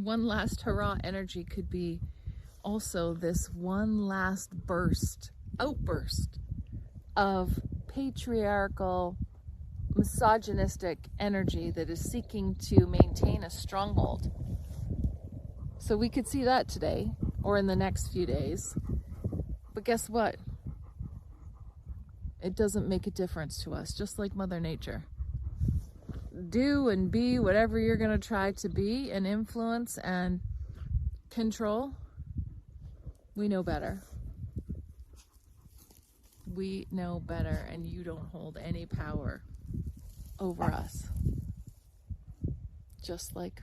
one last hurrah energy could be also this one last outburst of patriarchal, misogynistic energy that is seeking to maintain a stronghold. So we could see that today or in the next few days. But guess what? It doesn't make a difference to us, just like Mother Nature. Do and be whatever you're going to try to be and influence and control. We know better. We know better, and you don't hold any power over us. Just like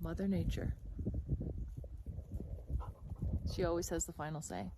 Mother Nature. She always has the final say.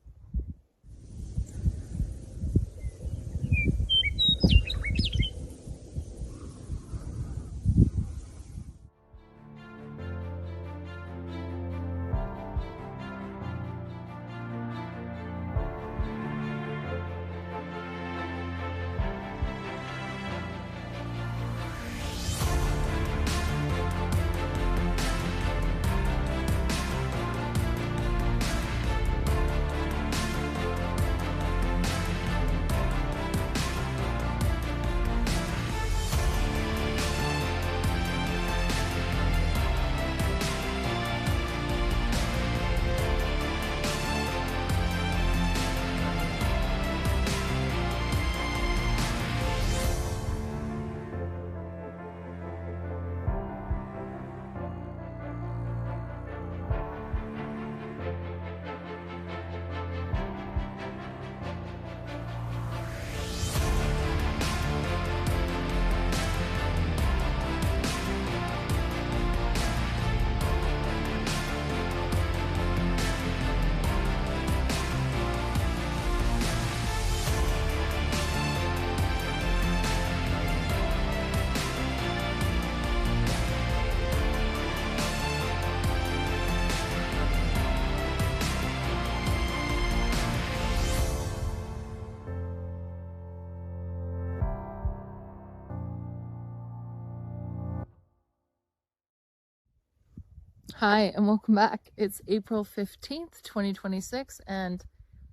Hi, and welcome back. It's April 15th, 2026, and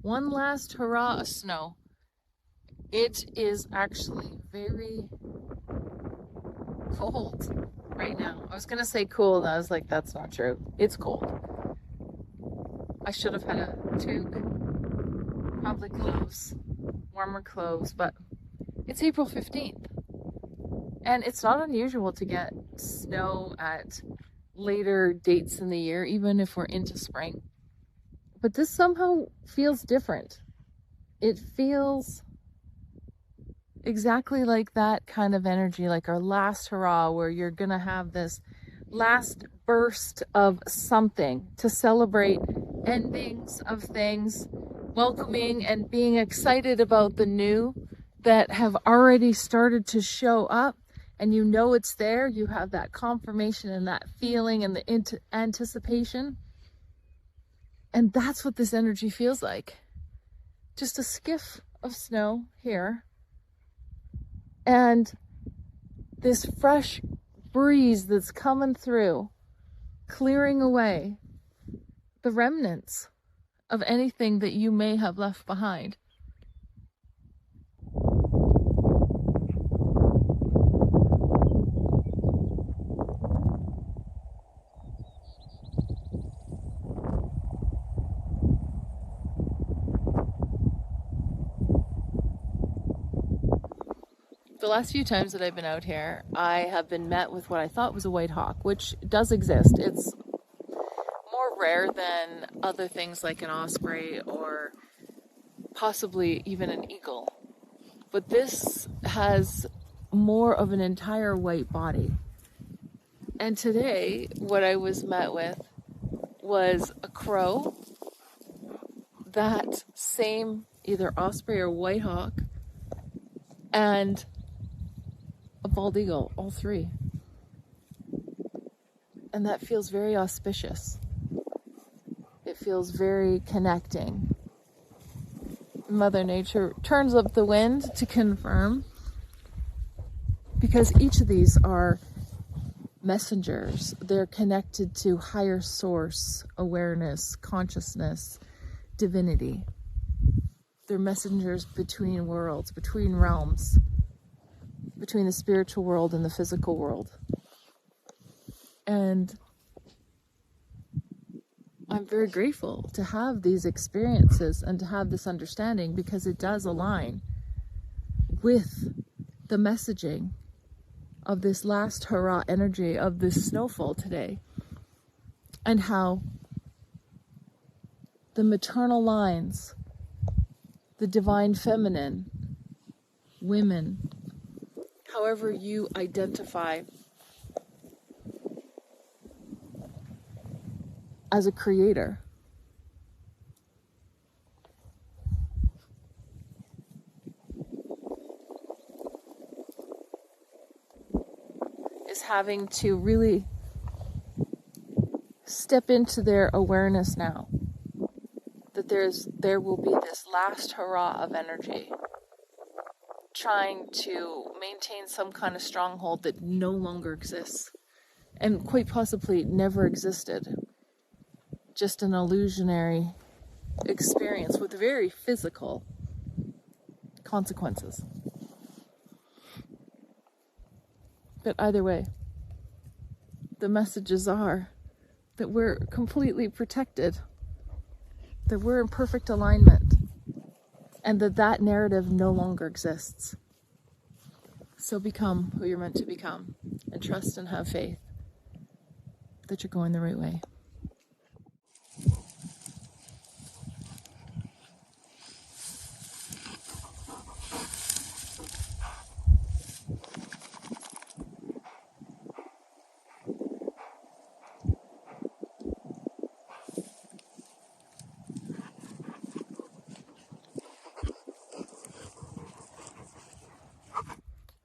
one last hurrah of snow. It is actually very cold right now. I was going to say cool, and I was like, that's not true. It's cold. I should have had a toque, probably clothes, warmer clothes, but it's April 15th. And it's not unusual to get snow at later dates in the year, even if we're into spring. But this somehow feels different. It feels exactly like that kind of energy, like our last hurrah, where you're gonna have this last burst of something to celebrate endings of things, welcoming and being excited about the new that have already started to show up. And you know it's there, you have that confirmation and that feeling and the anticipation. And that's what this energy feels like. Just a skiff of snow here. And this fresh breeze that's coming through, clearing away the remnants of anything that you may have left behind. The last few times that I've been out here, I have been met with what I thought was a white hawk, which does exist. It's more rare than other things like an osprey or possibly even an eagle. But this has more of an entire white body. And today, what I was met with was a crow, that same either osprey or white hawk, and a bald eagle, all three. And that feels very auspicious. It feels very connecting. Mother Nature turns up the wind to confirm, because each of these are messengers. They're connected to higher source, awareness, consciousness, divinity. They're messengers between worlds, between realms, between the spiritual world and the physical world. And I'm very grateful to have these experiences and to have this understanding, because it does align with the messaging of this last hurrah energy of this snowfall today, and how the maternal lines, the divine feminine, women, however you identify as a creator, is having to really step into their awareness now that there will be this last hurrah of energy, trying to maintain some kind of stronghold that no longer exists, and quite possibly never existed. Just an illusionary experience with very physical consequences. But either way, the messages are that we're completely protected, that we're in perfect alignment, and that narrative no longer exists. So become who you're meant to become, and trust and have faith that you're going the right way.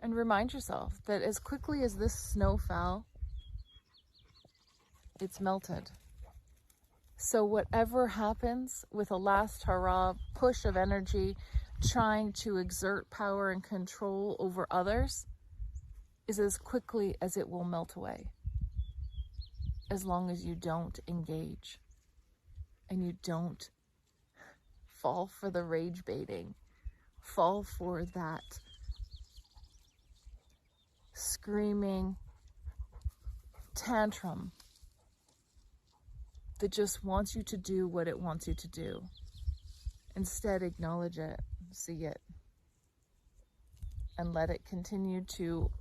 And remind yourself that as quickly as this snow fell, it's melted. So whatever happens with a last hurrah push of energy, trying to exert power and control over others, is as quickly as it will melt away. As long as you don't engage and you don't fall for the rage baiting, fall for that screaming tantrum that just wants you to do what it wants you to do. Instead, acknowledge it, see it, and let it continue to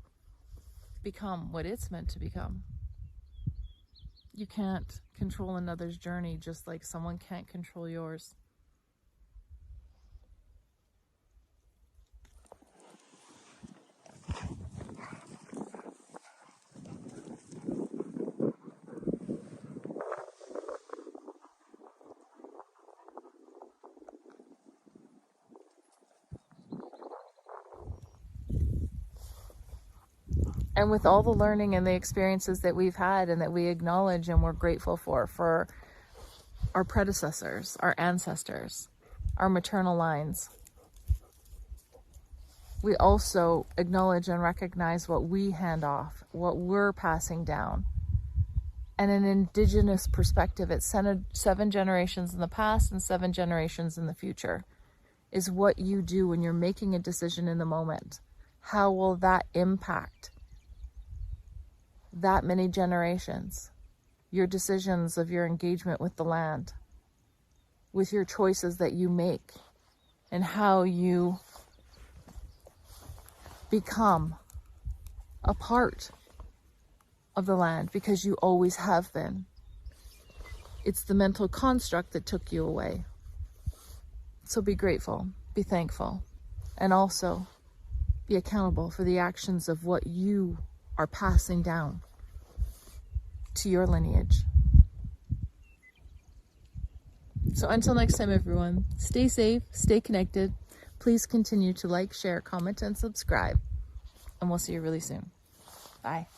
become what it's meant to become. You can't control another's journey, just like someone can't control yours. And with all the learning and the experiences that we've had and that we acknowledge and we're grateful for our predecessors, our ancestors, our maternal lines, we also acknowledge and recognize what we hand off, what we're passing down. And an indigenous perspective, it's 7 generations in the past and 7 generations in the future, is what you do when you're making a decision in the moment. How will that impact that many generations? Your decisions of your engagement with the land, with your choices that you make, and how you become a part of the land, because you always have been. It's the mental construct that took you away. So be grateful, be thankful, and also be accountable for the actions of what you are passing down to your lineage. So until next time, everyone, stay safe, stay connected. Please continue to like, share, comment, and subscribe. And we'll see you really soon. Bye.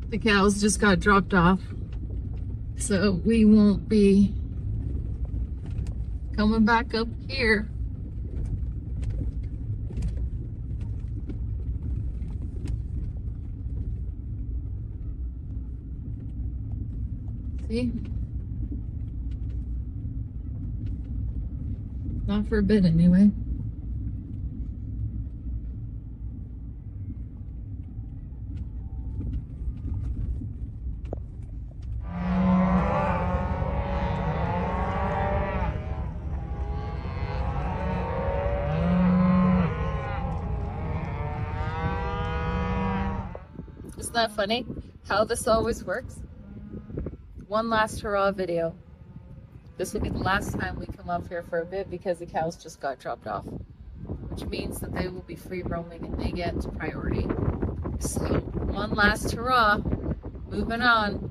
The cows just got dropped off, so we won't be coming back up here. See? Not for a bit anyway. Isn't that funny how this always works? One last hurrah video. This will be the last time we come up here for a bit because the cows just got dropped off, which means that they will be free roaming and they get priority. So one last hurrah, moving on.